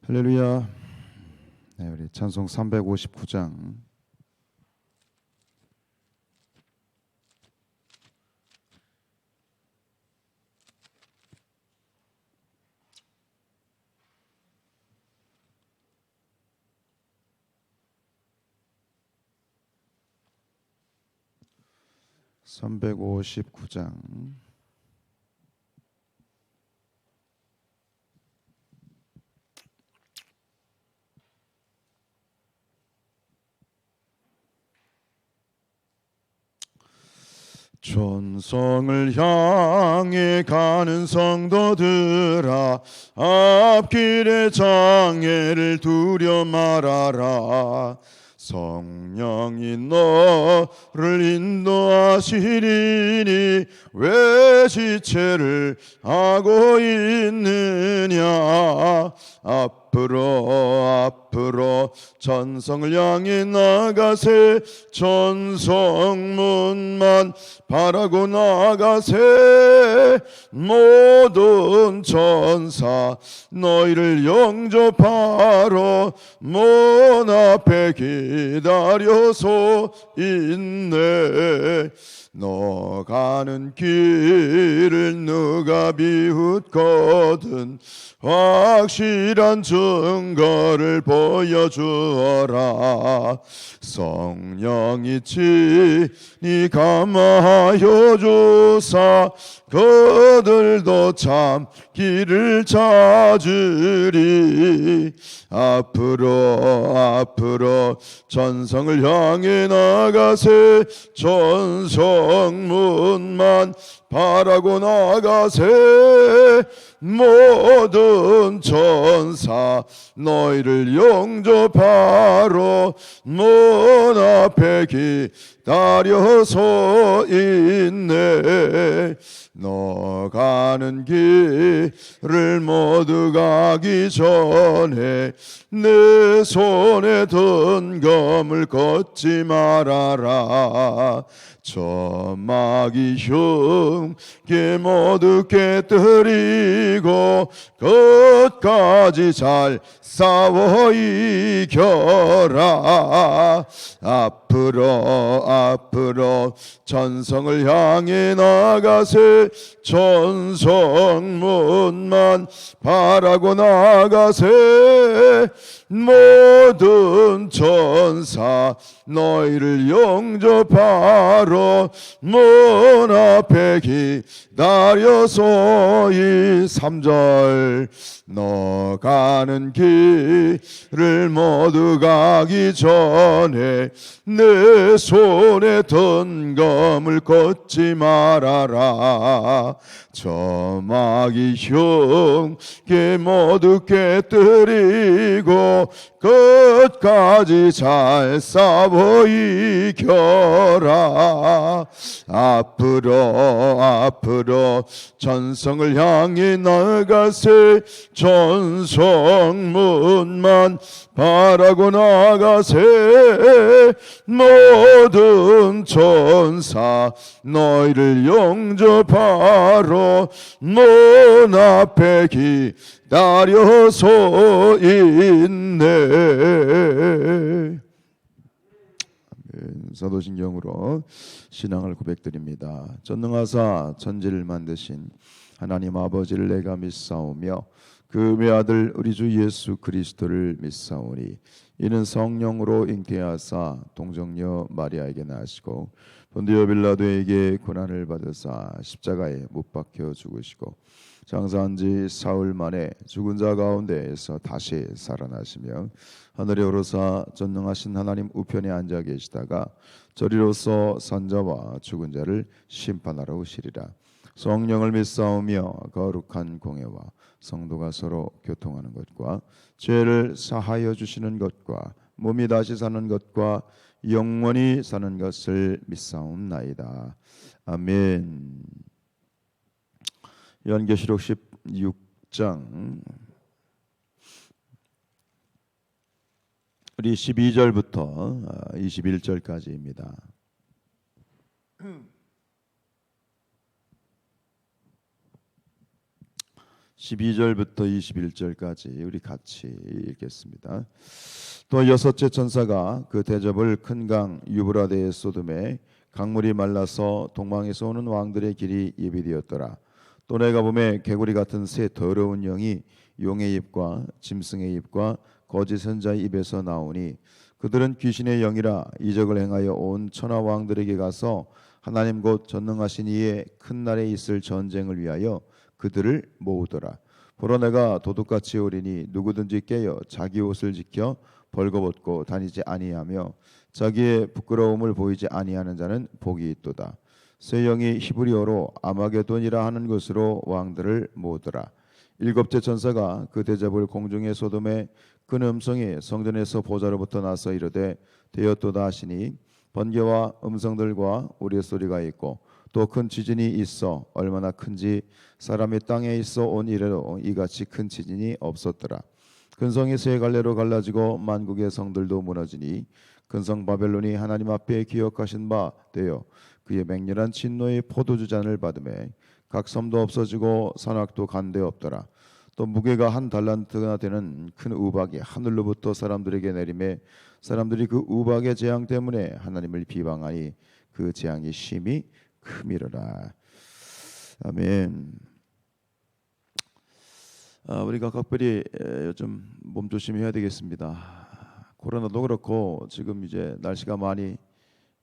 할렐루야. 네, 우리 찬송 359장 (359장) 전성을 향해 가는 성도들아, 앞길의 장애를 두려 말아라. 성령이 너를 인도하시리니 왜 지체를 하고 있느냐. 앞으로 전성을 향해 나가세. 전성문만 바라고 나가세. 모든 천사 너희를 영접하러 문 앞에 기다려서 있네. 너 가는 길을 누가 비웃거든 확실한 증거를 보여주어라. 성령이 친히 감화하여 주사 그들도 참 길을 찾으리. 앞으로 전성을 향해 나가세. 전성문만 바라고 나가세. 모든 천사 너희를 영접하러 문 앞에 기다려서 있네. 너 가는 길을 모두 가기 전에 내 손에 든 검을 걷지 말아라. 저 마귀 흉계 모두 깨뜨리고 끝까지 잘 싸워 이겨라. 앞으로 전성을 향해 나가세. 전성문만 바라고 나가세. 모든 천사 너희를 영접하러 문 앞에 기다려서 이 3절 너 가는 길을 모두 가기 전에 내 손에 든 검을 걷지 말아라. 저 마귀 흉계 모두 깨뜨리고 끝까지 잘 싸워 이겨라. 앞으로 전성을 향해 나가세. 전성문만 바라고 나가세. 모든 천사 너희를 영접하러 문 앞에 기다려서 있네. 사도신경으로 신앙을 고백드립니다. 전능하사 천지를 만드신 하나님 아버지를 내가 믿사오며 그 외아들 우리 주 예수 그리스도를 믿사오니 이는 성령으로 잉태하사 동정녀 마리아에게 나시고 본디오 빌라도에게 고난을 받으사 십자가에 못 박혀 죽으시고 장사한 지 사흘 만에 죽은 자 가운데에서 다시 살아나시며 하늘에 오르사 전능하신 하나님 우편에 앉아 계시다가 저리로서 산자와 죽은 자를 심판하러 오시리라. 성령을 믿사오며 거룩한 공예와 성도가 서로 교통하는 것과 죄를 사하여 주시는 것과 몸이 다시 사는 것과 영원히 사는 것을 믿사옵나이다. 아멘. 요한계시록 16장 우리 12절부터 21절까지입니다. 12절부터 21절까지 우리 같이 읽겠습니다. 또 여섯째 천사가 그 대접을 큰 강 유브라데에 쏟음에 강물이 말라서 동방에서 오는 왕들의 길이 예비되었더라. 또 내가 보매 개구리 같은 새 더러운 영이 용의 입과 짐승의 입과 거짓 선자의 입에서 나오니 그들은 귀신의 영이라 이적을 행하여 온 천하 왕들에게 가서 하나님 곧 전능하신 이의 큰 날에 있을 전쟁을 위하여 그들을 모으더라. 보러 내가 도둑같이 오리니 누구든지 깨어 자기 옷을 지켜 벌거벗고 다니지 아니하며 자기의 부끄러움을 보이지 아니하는 자는 복이 있도다. 새 영이 히브리어로 아마게돈이라 하는 것으로 왕들을 모으더라. 일곱째 천사가 그 대접을 공중에 쏟음에 큰 음성이 성전에서 보좌로부터 나서 이르되 되었도다 하시니 번개와 음성들과 우레소리가 있고 또 큰 지진이 있어 얼마나 큰지 사람이 땅에 있어 온 이래로 이같이 큰 지진이 없었더라. 큰 성이 세 갈래로 갈라지고 만국의 성들도 무너지니 큰 성 바벨론이 하나님 앞에 기억하신 바 되어 그의 맹렬한 진노의 포도주 잔을 받음에 각 섬도 없어지고 산악도 간데 없더라. 또 무게가 한 달란트나 되는 큰 우박이 하늘로부터 사람들에게 내림에 사람들이 그 우박의 재앙 때문에 하나님을 비방하니 그 재앙이 심히 크미러라. 아멘. 우리가 각별히 요즘 몸조심해야 되겠습니다. 코로나도 그렇고 지금 이제 날씨가 많이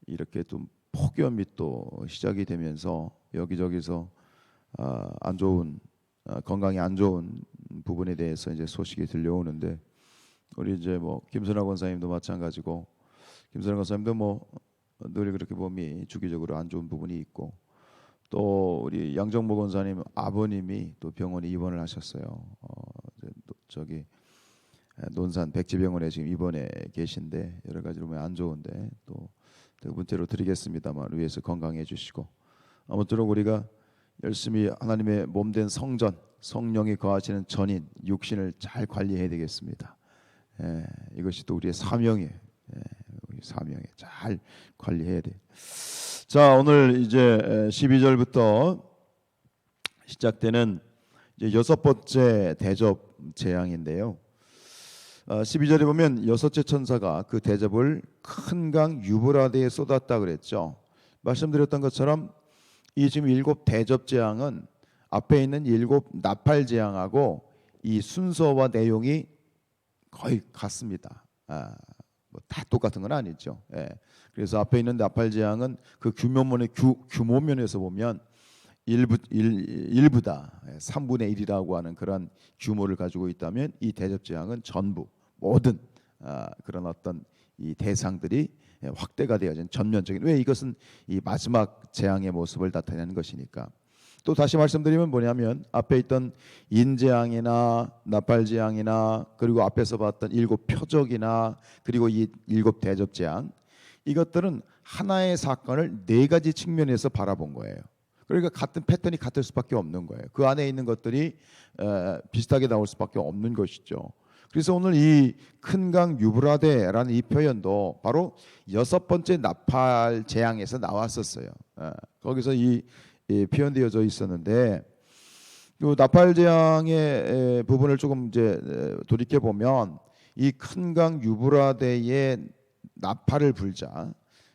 이렇게 좀 폭염이 또 시작이 되면서 여기저기서 안 좋은 건강이 안 좋은 부분에 대해서 이제 소식이 들려오는데 우리 이제 뭐 김선학 권사님도 마찬가지고 김선학 권사님도 뭐 늘 그렇게 몸이 주기적으로 안 좋은 부분이 있고 또 우리 양정모 권사님 아버님이 또 병원에 입원을 하셨어요. 저기 논산 백지병원에 지금 입원해 계신데 여러 가지로 몸이 안 좋은데 또 문자로 드리겠습니다만 위에서 건강해 주시고 아무쪼록 우리가 열심히 하나님의 몸된 성전 성령이 거하시는 전인 육신을 잘 관리해야 되겠습니다. 이것이 또 우리의 사명이에요. 우리 사명에 잘 관리해야 돼. 자, 오늘 이제 12절부터 시작되는 이제 여섯 번째 대접 재앙인데요. 12절에 보면 여섯째 천사가 그 대접을 큰 강 유브라데에 쏟았다 그랬죠. 말씀드렸던 것처럼 이 지금 일곱 대접 재앙은 앞에 있는 일곱 나팔 재앙하고 이 순서와 내용이 거의 같습니다. 뭐 다 똑같은 건 아니죠. 그래서 앞에 있는 나팔 재앙은 그 규모면에서 보면 일부다 3분의 1이라고 하는 그런 규모를 가지고 있다면 이 대접 재앙은 전부 모든 그런 어떤 이 대상들이 확대가 되어진 전면적인 왜 이것은 이 마지막 재앙의 모습을 나타내는 것이니까. 또 다시 말씀드리면 뭐냐면 앞에 있던 인재앙이나 나팔재앙이나 그리고 앞에서 봤던 일곱 표적이나 그리고 이 일곱 대접재앙 이것들은 하나의 사건을 네 가지 측면에서 바라본 거예요. 그러니까 같은 패턴이 같을 수밖에 없는 거예요. 그 안에 있는 것들이 비슷하게 나올 수밖에 없는 것이죠. 그래서 오늘 이 큰 강 유브라데라는 이 표현도 바로 여섯 번째 나팔 재앙에서 나왔었어요. 거기서 이 표현되어져 있었는데 이 나팔 재앙의 부분을 조금 이제 돌이켜 보면 이 큰 강 유브라데의 나팔을 불자,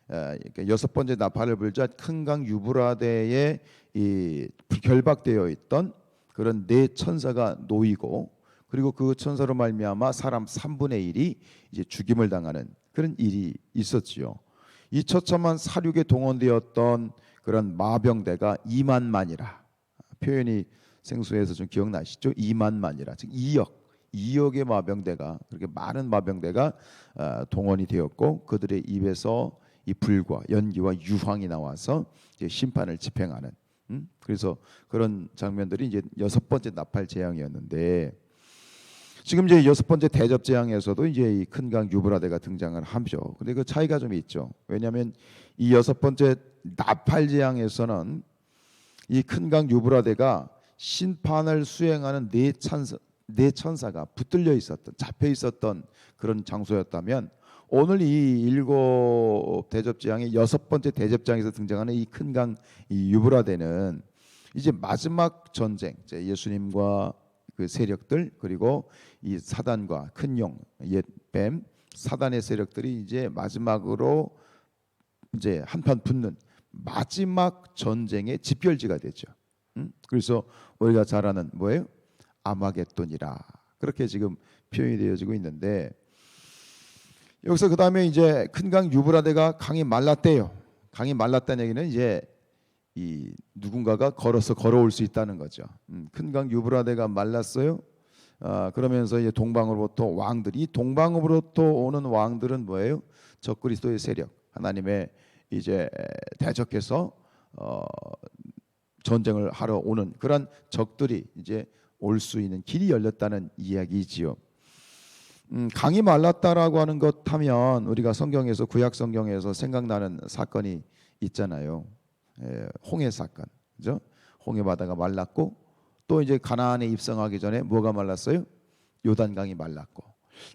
그러니까 여섯 번째 나팔을 불자 큰 강 유브라데에 이 결박되어 있던 그런 네 천사가 놓이고 그리고 그 천사로 말미암아 사람 3분의 1이 이제 죽임을 당하는 그런 일이 있었지요. 이 처참한 사륙에 동원되었던 그런 마병대가 2만만이라 표현이 생소해서 좀 기억나시죠? 2만만이라 즉 2억의 마병대가 그렇게 많은 마병대가 동원이 되었고 그들의 입에서 이 불과 연기와 유황이 나와서 이제 심판을 집행하는 그래서 그런 장면들이 이제 여섯 번째 나팔 재앙이었는데 지금 이제 여섯 번째 대접 재앙에서도 이제 이 큰 강 유브라데가 등장을 하죠. 근데 그 차이가 좀 있죠. 왜냐하면 이 여섯 번째 나팔 재앙에서는 이 큰 강 유브라데가 심판을 수행하는 네 천사가 붙들려 있었던 잡혀 있었던 그런 장소였다면 오늘 이 일곱 대접 재앙의 여섯 번째 대접 재앙에서 등장하는 이 큰 강 이 유브라데는 이제 마지막 전쟁, 예수님과 그 세력들, 그리고 이 사단과 큰 용, 옛뱀, 사단의 세력들이 이제 마지막으로 이제 한판 붙는 마지막 전쟁의 집결지가 되죠. 그래서 우리가 잘 아는 뭐예요? 아마겟돈이라 그렇게 지금 표현이 되어지고 있는데, 여기서 그 다음에 이제 큰 강 유브라데가 강이 말랐대요. 강이 말랐다는 얘기는 이제 이 누군가가 걸어올 수 있다는 거죠. 큰 강 유브라데가 말랐어요. 그러면서 이제 동방으로부터 왕들이, 이 동방으로부터 오는 왕들은 뭐예요? 적그리스도의 세력, 하나님의 이제 대적해서 전쟁을 하러 오는 그런 적들이 이제 올 수 있는 길이 열렸다는 이야기지요. 강이 말랐다라고 하는 것 하면 우리가 성경에서, 구약 성경에서 생각나는 사건이 있잖아요. 홍해 사건, 그죠? 홍해 바다가 말랐고, 또 이제 가나안에 입성하기 전에 뭐가 말랐어요? 요단강이 말랐고,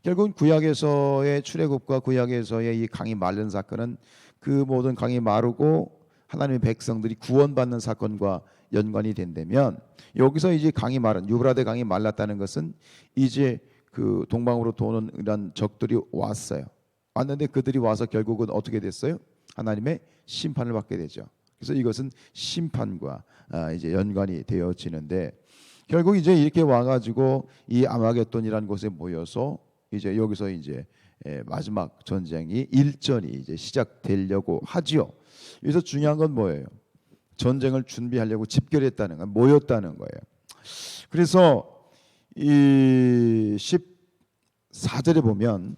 결국은 구약에서의 출애굽과 구약에서의 이 강이 마른 사건은 그 모든 강이 마르고 하나님의 백성들이 구원받는 사건과 연관이 된다면, 여기서 이제 강이 마른, 유브라데 강이 말랐다는 것은 이제 그 동방으로 도는 이런 적들이 왔어요. 왔는데 그들이 와서 결국은 어떻게 됐어요? 하나님의 심판을 받게 되죠. 그래서 이것은 심판과 이제 연관이 되어지는데, 결국 이제 이렇게 와가지고 이 아마겟돈이라는 곳에 모여서 이제 여기서 이제 마지막 전쟁이, 일전이 이제 시작되려고 하지요. 여기서 중요한 건 뭐예요? 전쟁을 준비하려고 집결했다는 거, 모였다는 거예요. 그래서 이 14절에 보면,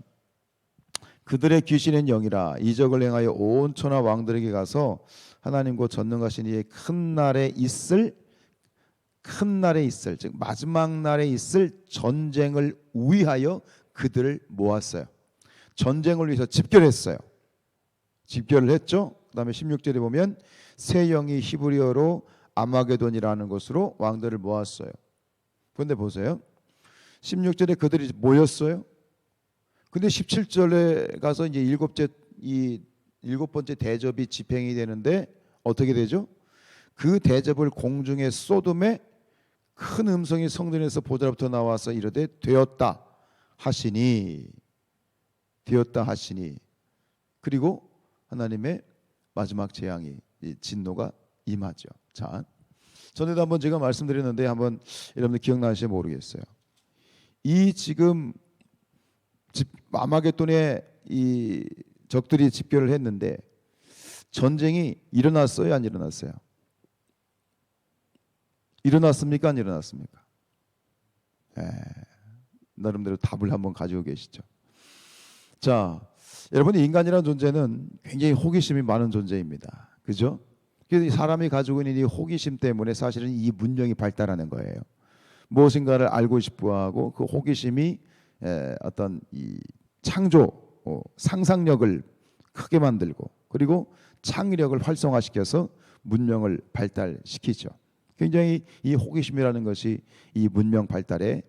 그들의 귀신은 영이라 이적을 행하여 온 천하 왕들에게 가서 하나님과 전능하신 이의 큰 날에 있을, 즉 마지막 날에 있을 전쟁을 위하여 그들을 모았어요. 전쟁을 위해서 집결했어요. 집결을 했죠. 그 다음에 16절에 보면 새 영이 히브리어로 아마게돈이라는 곳으로 왕들을 모았어요. 그런데 보세요, 16절에 그들이 모였어요. 근데 17절에 가서 이제 일곱 번째 대접이 집행이 되는데 어떻게 되죠? 그 대접을 공중에 쏟음에 큰 음성이 성전에서 보좌로부터 나와서 이르되 되었다 하시니, 그리고 하나님의 마지막 재앙이, 진노가 임하죠. 자, 전에도 한번 제가 말씀드렸는데 한번 여러분들 기억나실지 모르겠어요. 이 지금 아마겟돈에 이 적들이 집결을 했는데 전쟁이 일어났어요, 안 일어났어요? 일어났습니까, 안 일어났습니까? 나름대로 답을 한번 가지고 계시죠. 자, 여러분, 인간이라는 존재는 굉장히 호기심이 많은 존재입니다. 그죠? 그래서 사람이 가지고 있는 이 호기심 때문에 사실은 이 문명이 발달하는 거예요. 무엇인가를 알고 싶어하고 그 호기심이 어떤 이 창조, 상상력을 크게 만들고, 그리고 창의력을 활성화시켜서 문명을 발달시키죠. 굉장히 이 호기심이라는 것이 이 문명 발달에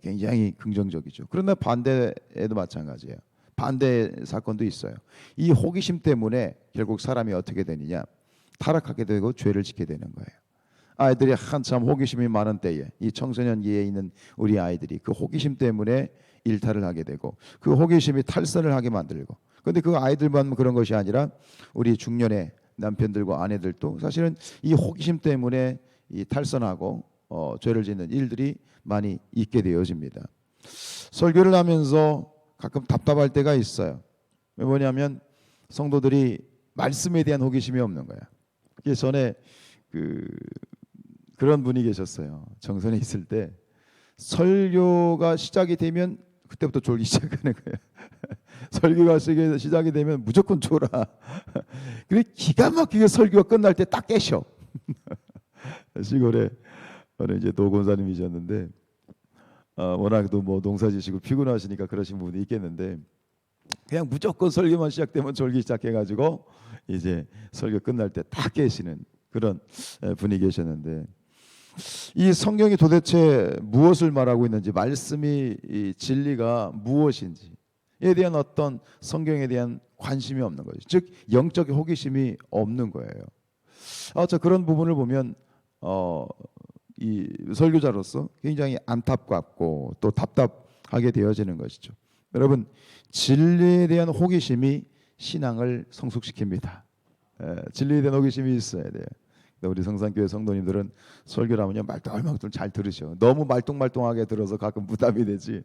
굉장히 긍정적이죠. 그러나 반대에도 마찬가지예요. 반대 사건도 있어요. 이 호기심 때문에 결국 사람이 어떻게 되느냐, 타락하게 되고 죄를 짓게 되는 거예요. 아이들이 한참 호기심이 많은 때에, 이 청소년기에 있는 우리 아이들이 그 호기심 때문에 일탈을 하게 되고, 그 호기심이 탈선을 하게 만들고, 그런데 그 아이들만 그런 것이 아니라 우리 중년의 남편들과 아내들도 사실은 이 호기심 때문에 이 탈선하고 죄를 짓는 일들이 많이 있게 되어집니다. 설교를 하면서 가끔 답답할 때가 있어요. 뭐냐면 성도들이 말씀에 대한 호기심이 없는 거야. 그래서 전에 그런 분이 계셨어요. 정선에 있을 때 설교가 시작이 되면 그때부터 졸기 시작하는 거예요. 설교가 시작이 되면 무조건 졸아. 그래 기가 막히게 설교가 끝날 때 딱 깨셔. 시골에 어느 이제 노권사님이셨는데 워낙도 뭐 농사지시고 피곤하시니까 그러신 분이 있겠는데, 그냥 무조건 설교만 시작되면 졸기 시작해가지고 이제 설교 끝날 때 딱 깨시는 그런 분이 계셨는데, 이 성경이 도대체 무엇을 말하고 있는지, 말씀이 이 진리가 무엇인지에 대한 어떤 성경에 대한 관심이 없는 거죠. 즉 영적 호기심이 없는 거예요. 저 그런 부분을 보면 이 설교자로서 굉장히 안타깝고 또 답답하게 되어지는 것이죠. 여러분, 진리에 대한 호기심이 신앙을 성숙시킵니다. 진리에 대한 호기심이 있어야 돼요. 우리 성산교회 성도님들은 설교를 하면요 말똥말똥 잘 들으셔. 너무 말똥말똥하게 들어서 가끔 부담이 되지.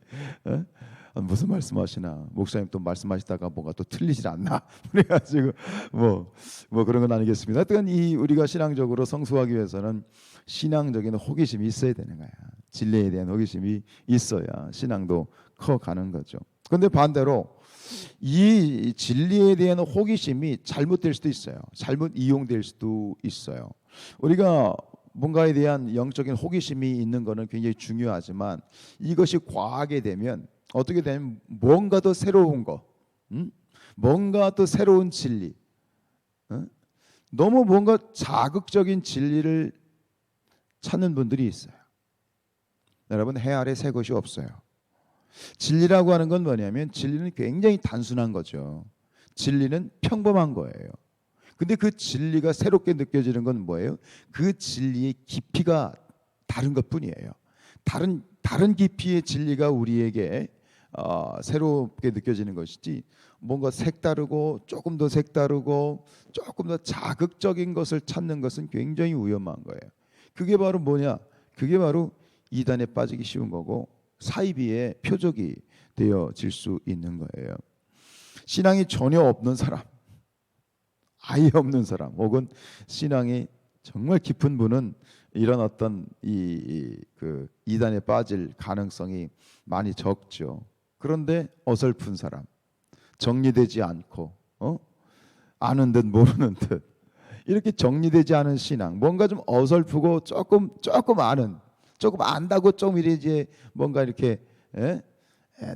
무슨 말씀하시나, 목사님 또 말씀하시다가 뭐가 또 틀리질 않나 그래가지고 뭐 그런 건 아니겠습니다. 하여튼 이 우리가 신앙적으로 성숙하기 위해서는 신앙적인 호기심이 있어야 되는 거야. 진리에 대한 호기심이 있어야 신앙도 커가는 거죠. 그런데 반대로 이 진리에 대한 호기심이 잘못될 수도 있어요. 잘못 이용될 수도 있어요. 우리가 뭔가에 대한 영적인 호기심이 있는 것은 굉장히 중요하지만 이것이 과하게 되면 어떻게 되면 뭔가 더 새로운 거, 뭔가 더 새로운 진리, 너무 뭔가 자극적인 진리를 찾는 분들이 있어요. 여러분, 해 아래 새 것이 없어요. 진리라고 하는 건 뭐냐면 진리는 굉장히 단순한 거죠. 진리는 평범한 거예요. 근데 그 진리가 새롭게 느껴지는 건 뭐예요? 그 진리의 깊이가 다른 것뿐이에요. 다른 깊이의 진리가 우리에게 새롭게 느껴지는 것이지, 뭔가 색다르고 조금 더 색다르고 조금 더 자극적인 것을 찾는 것은 굉장히 위험한 거예요. 그게 바로 뭐냐? 그게 바로 이단에 빠지기 쉬운 거고 사이비의 표적이 되어질 수 있는 거예요. 신앙이 전혀 없는 사람, 아예 없는 사람, 혹은 신앙이 정말 깊은 분은 이런 어떤 그 이단에 빠질 가능성이 많이 적죠. 그런데 어설픈 사람, 정리되지 않고 아는 듯 모르는 듯 이렇게 정리되지 않은 신앙, 뭔가 좀 어설프고 조금 아는, 조금 안다고 좀 이제 뭔가 이렇게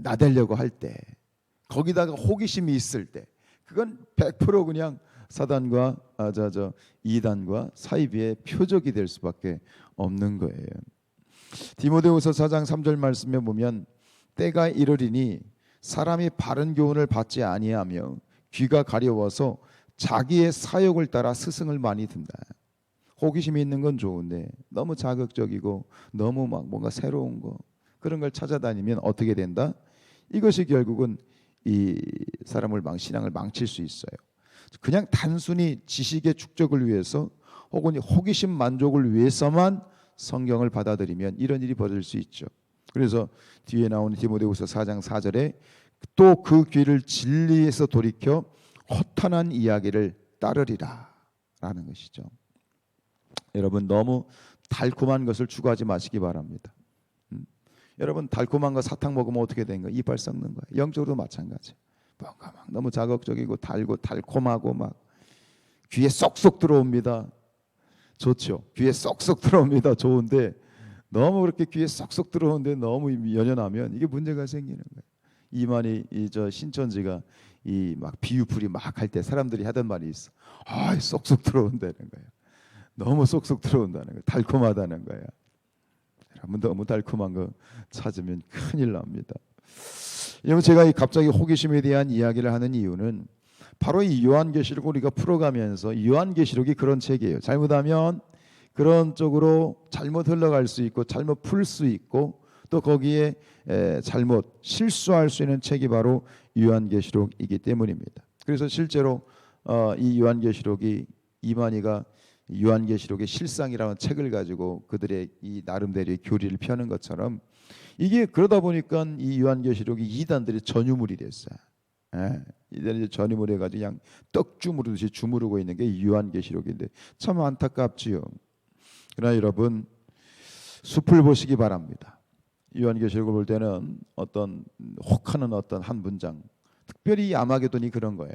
나대려고 할 때, 거기다가 호기심이 있을 때, 그건 100% 그냥 사단과 이단과 사이비의 표적이 될 수밖에 없는 거예요. 디모데후서 4장 3절 말씀에 보면 때가 이르리니 사람이 바른 교훈을 받지 아니하며 귀가 가려워서 자기의 사욕을 따라 스승을 많이 든다. 호기심이 있는 건 좋은데 너무 자극적이고 너무 막 뭔가 새로운 거 그런 걸 찾아다니면 어떻게 된다? 이것이 결국은 이 사람을 신앙을 망칠 수 있어요. 그냥 단순히 지식의 축적을 위해서 혹은 호기심 만족을 위해서만 성경을 받아들이면 이런 일이 벌어질 수 있죠. 그래서 뒤에 나오는 디모데후서 4장 4절에 또 그 귀를 진리에서 돌이켜 허탄한 이야기를 따르리라 라는 것이죠. 여러분, 너무 달콤한 것을 추구하지 마시기 바랍니다. 여러분, 달콤한 거 사탕 먹으면 어떻게 되는 거예요? 이빨 썩는 거예요. 영적으로도 마찬가지. 뭔가 막 너무 자극적이고 달고 달콤하고 막 귀에 쏙쏙 들어옵니다. 좋죠. 귀에 쏙쏙 들어옵니다. 좋은데 너무 그렇게 귀에 쏙쏙 들어오는데 너무 연연하면 이게 문제가 생기는 거예요. 이만희 신천지가 이 막 비유풀이 막 할 때 사람들이 하던 말이 있어. 쏙쏙 들어온다는 거예요. 너무 쏙쏙 들어온다는 거예요. 달콤하다는 거예요. 여러분, 너무 달콤한 거 찾으면 큰일 납니다. 여러분, 제가 갑자기 호기심에 대한 이야기를 하는 이유는 바로 이 요한계시록을 우리가 풀어가면서, 요한계시록이 그런 책이에요. 잘못하면 그런 쪽으로 잘못 흘러갈 수 있고 잘못 풀 수 있고 또 거기에 잘못 실수할 수 있는 책이 바로 요한계시록이기 때문입니다. 그래서 실제로 이 요한계시록이 이만희가 요한계시록의 실상이라는 책을 가지고 그들의 이 나름대로의 교리를 펴는 것처럼 이게 그러다 보니까 이 요한계시록이 이단들의 전유물이 됐어요. 이단이 전유물 해가지고 그냥 떡 주무르듯이 주무르고 있는 게 요한계시록인데 참 안타깝지요. 그러나 여러분, 숲을 보시기 바랍니다. 요한계시록을 볼 때는 어떤 혹하는 어떤 한 문장, 특별히 아마게돈이 그런 거예요.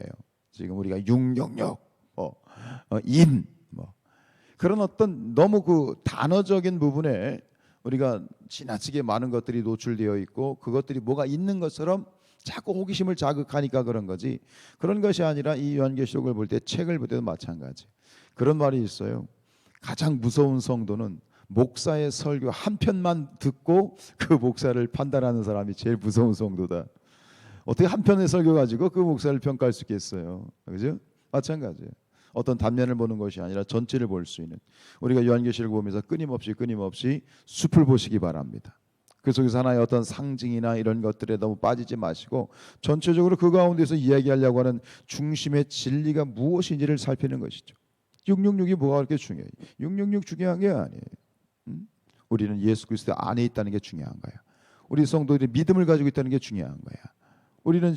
지금 우리가 666, 인, 그런 어떤 너무 그 단어적인 부분에 우리가 지나치게 많은 것들이 노출되어 있고 그것들이 뭐가 있는 것처럼 자꾸 호기심을 자극하니까 그런 거지, 그런 것이 아니라 이 요한계시록을 볼 때, 책을 볼 때도 마찬가지. 그런 말이 있어요. 가장 무서운 성도는 목사의 설교 한 편만 듣고 그 목사를 판단하는 사람이 제일 무서운 성도다. 어떻게 한 편의 설교 가지고 그 목사를 평가할 수 있겠어요? 그죠? 마찬가지예요. 어떤 단면을 보는 것이 아니라 전체를 볼 수 있는, 우리가 요한계시를 보면서 끊임없이 숲을 보시기 바랍니다. 그 속에서 하나의 어떤 상징이나 이런 것들에 너무 빠지지 마시고 전체적으로 그 가운데서 이야기하려고 하는 중심의 진리가 무엇인지를 살피는 것이죠. 666이 뭐가 그렇게 중요해요? 666 중요한 게 아니에요. 우리는 예수 그리스도 안에 있다는 게 중요한 거야. 우리 성도들이 믿음을 가지고 있다는 게 중요한 거야. 우리는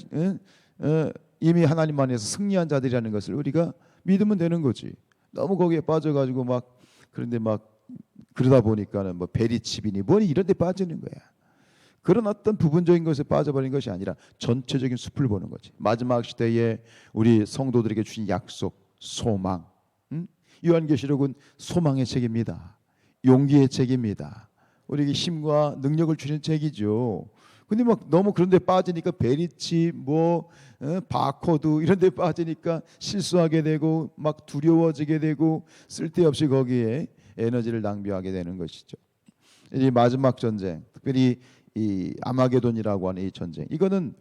이미 하나님 안에서 승리한 자들이라는 것을 우리가 믿으면 되는 거지. 너무 거기에 빠져가지고 막 그런데 막 그러다 보니까는 뭐 베리칩이니 뭐니 이런 데 빠지는 거야. 그런 어떤 부분적인 것에 빠져버린 것이 아니라 전체적인 숲을 보는 거지. 마지막 시대에 우리 성도들에게 주신 약속, 소망. 요한계시록은 소망의 책입니다. 용기의 책입니다. 우리에게 힘과 능력을 주는 책이죠. 근데 막 너무 그런 데 빠지니까 베리칩 바코드 이런 데 빠지니까 실수하게 되고 막 두려워지게 되고 쓸데없이 거기에 에너지를 낭비하게 되는 것이죠. 이 마지막 전쟁, 특별히 이 아마게돈이라고 하는 이 전쟁, 이거는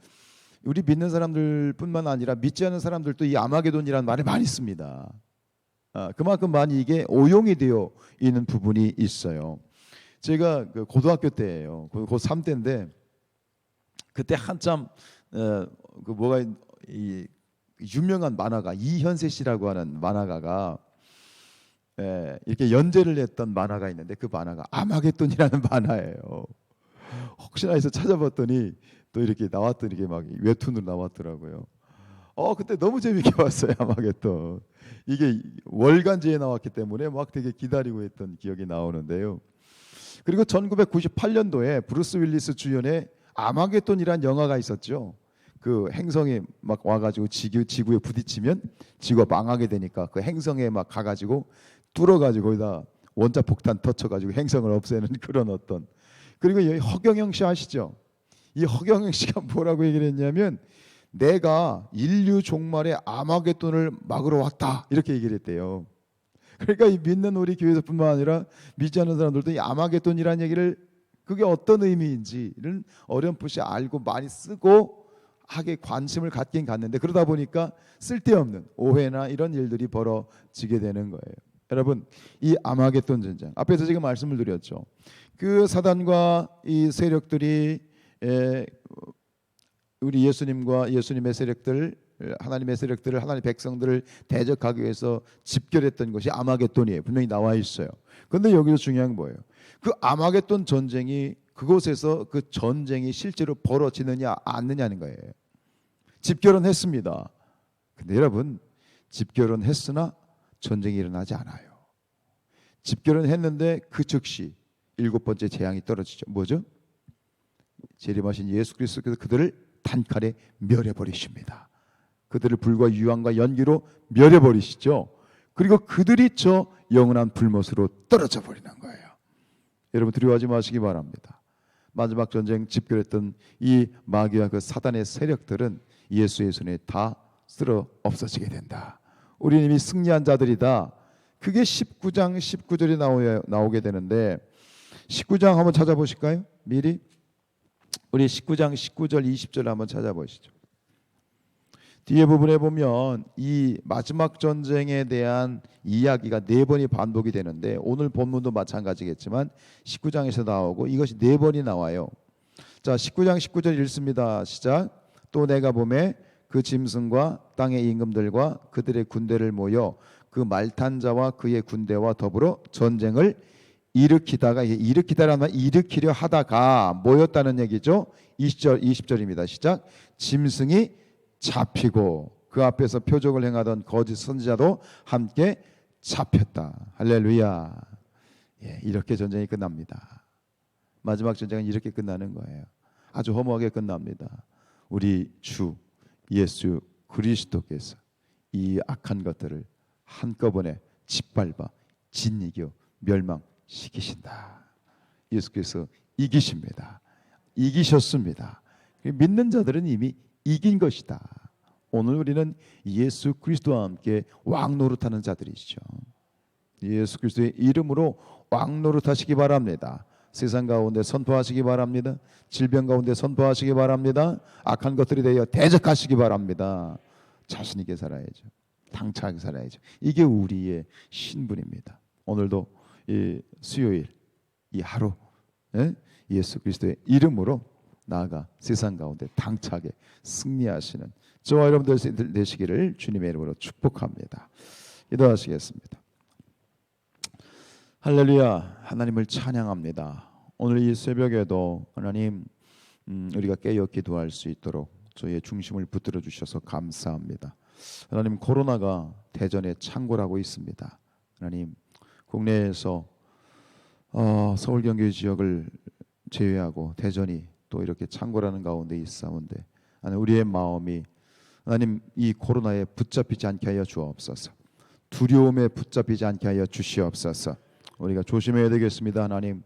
우리 믿는 사람들뿐만 아니라 믿지 않는 사람들도 이 아마게돈이라는 말을 많이 씁니다. 그만큼 많이 이게 오용이 되어 있는 부분이 있어요. 제가 그 고등학교 때예요. 고3 때인데 그때 한참 그 뭐가 이 유명한 만화가 이현세 씨라고 하는 만화가가 이렇게 연재를 했던 만화가 있는데 그 만화가 아마겟돈이라는 만화예요. 혹시나 해서 찾아봤더니 또 이렇게 나왔더니 이게 막 웹툰으로 나왔더라고요. 그때 너무 재밌게 봤어요. 아마겟돈. 이게 월간지에 나왔기 때문에 막 되게 기다리고 있던 기억이 나오는데요. 그리고 1998년도에 브루스 윌리스 주연의 아마겟돈이라는 영화가 있었죠. 그 행성에 막 와가지고 지구에 부딪히면 지구가 망하게 되니까 그 행성에 막 가가지고 뚫어가지고 거기다 원자 폭탄 터쳐가지고 행성을 없애는 그런 어떤. 그리고 여기 허경영 씨 아시죠? 이 허경영 씨가 뭐라고 얘기를 했냐면 내가 인류 종말의 아마겟돈을 막으러 왔다 이렇게 얘기를 했대요. 그러니까 이 믿는 우리 교회에서뿐만 아니라 믿지 않는 사람들도 이 아마겟돈이라는 얘기를 그게 어떤 의미인지를 어렴풋이 알고 많이 쓰고 하게 관심을 갖긴 갖는데 그러다 보니까 쓸데없는 오해나 이런 일들이 벌어지게 되는 거예요. 여러분, 이 아마겟돈 전쟁 앞에서 지금 말씀을 드렸죠. 그 사단과 이 세력들이 우리 예수님과 예수님의 세력들, 하나님의 세력들을, 하나님의 백성들을 대적하기 위해서 집결했던 것이 아마겟돈이에요. 분명히 나와 있어요. 그런데 여기서 중요한 건 뭐예요? 그 아마겟돈 전쟁이 그곳에서 그 전쟁이 실제로 벌어지느냐 않느냐는 거예요. 집결은 했습니다. 근데 여러분, 집결은 했으나 전쟁이 일어나지 않아요. 집결은 했는데 그 즉시 7번째 재앙이 떨어지죠. 뭐죠? 재림하신 예수 그리스도께서 그들을 단칼에 멸해버리십니다. 그들을 불과 유황과 연기로 멸해버리시죠. 그리고 그들이 저 영원한 불못으로 떨어져 버리는 거예요. 여러분 두려워하지 마시기 바랍니다. 마지막 전쟁 집결했던 이 마귀와 그 사단의 세력들은 예수의 손에 다 쓸어 없어지게 된다. 우리는 이미 승리한 자들이다. 그게 19장 19절에 나오게 되는데 19장 한번 찾아보실까요? 미리 우리 19장 19절 20절 한번 찾아보시죠. 뒤에 부분에 보면 이 마지막 전쟁에 대한 이야기가 4번이 반복이 되는데 오늘 본문도 마찬가지겠지만 19장에서 나오고 이것이 4번이 나와요. 자, 19장 19절 읽습니다. 시작. 또 내가 보매 그 짐승과 땅의 임금들과 그들의 군대를 모여 그 말탄 자와 그의 군대와 더불어 전쟁을 일으키다라는 말 일으키려 하다가 모였다는 얘기죠. 20절입니다. 시작. 짐승이 잡히고 그 앞에서 표적을 행하던 거짓 선지자도 함께 잡혔다. 할렐루야. 이렇게 전쟁이 끝납니다. 마지막 전쟁은 이렇게 끝나는 거예요. 아주 허무하게 끝납니다. 우리 주 예수 그리스도께서 이 악한 것들을 한꺼번에 짓밟아 진이겨 멸망시키신다. 예수께서 이기십니다. 이기셨습니다. 믿는 자들은 이미 이긴 것이다. 오늘 우리는 예수 그리스도와 함께 왕노릇하는 자들이시죠. 예수 그리스도의 이름으로 왕노릇하시기 바랍니다. 세상 가운데 선포하시기 바랍니다. 질병 가운데 선포하시기 바랍니다. 악한 것들에 대하여 대적하시기 바랍니다. 자신 있게 살아야죠. 당차게 살아야죠. 이게 우리의 신분입니다. 오늘도 이 수요일 이 하루 예수 그리스도의 이름으로 나아가 세상 가운데 당차게 승리하시는 저와 여러분들 되시기를 주님의 이름으로 축복합니다. 기도하시겠습니다. 할렐루야, 하나님을 찬양합니다. 오늘 이 새벽에도 하나님 우리가 깨어 기도할 수 있도록 저희의 중심을 붙들어 주셔서 감사합니다. 하나님, 코로나가 대전에 창궐하고 있습니다. 하나님, 국내에서 서울 경기 지역을 제외하고 대전이 또 이렇게 창궐하는 가운데 있사온데 하나님, 우리의 마음이 하나님 이 코로나에 붙잡히지 않게 하여 주옵소서. 두려움에 붙잡히지 않게 하여 주시옵소서. 우리가 조심해야 되겠습니다. 하나님,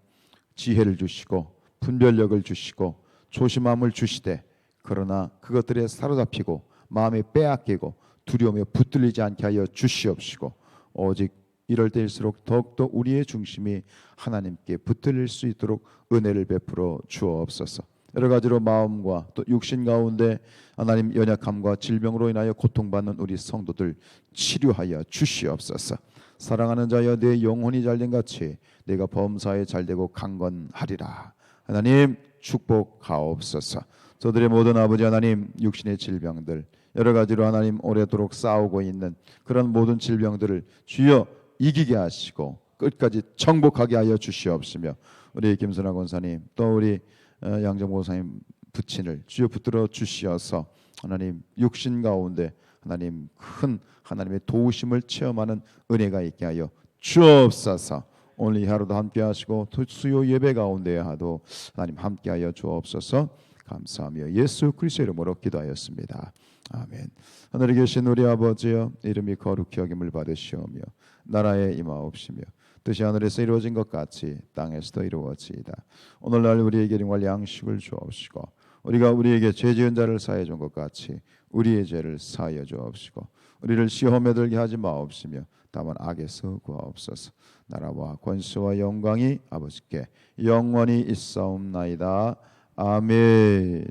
지혜를 주시고 분별력을 주시고 조심함을 주시되, 그러나 그것들에 사로잡히고 마음에 빼앗기고 두려움에 붙들리지 않게 하여 주시옵시고, 오직 이럴 때일수록 더욱더 우리의 중심이 하나님께 붙들릴 수 있도록 은혜를 베풀어 주옵소서. 여러 가지로 마음과 또 육신 가운데 하나님 연약함과 질병으로 인하여 고통받는 우리 성도들 치료하여 주시옵소서. 사랑하는 자여, 내 영혼이 잘된 같이 내가 범사에 잘되고 강건하리라. 하나님 축복하옵소서. 저들의 모든 아버지 하나님, 육신의 질병들 여러 가지로 하나님 오래도록 싸우고 있는 그런 모든 질병들을 주여 이기게 하시고 끝까지 정복하게 하여 주시옵시며, 우리 김선아 권사님 또 우리 양정 권사님 부친을 주여 붙들어 주시어서 하나님 육신 가운데 하나님 큰 하나님의 도우심을 체험하는 은혜가 있게 하여 주옵소서. 오늘 이 하루도 함께 하시고 수요 예배 가운데 하도 하나님 함께 하여 주옵소서. 감사하며 예수 그리스도의 이름으로 기도하였습니다. 아멘. 하늘에 계신 우리 아버지여, 이름이 거룩히 여김을 받으시오며 나라에 임하옵시며 뜻이 하늘에서 이루어진 것 같이 땅에서도 이루어지이다. 오늘날 우리에게 일용할 양식을 주옵시고, 우리가 우리에게 죄 지은 자를 사하여 준 것 같이 우리의 죄를 사하여 주옵시고, 우리를 시험에 들게 하지 마옵시며 다만 악에서 구하옵소서. 나라와 권세와 영광이 아버지께 영원히 있사옵나이다. 아멘.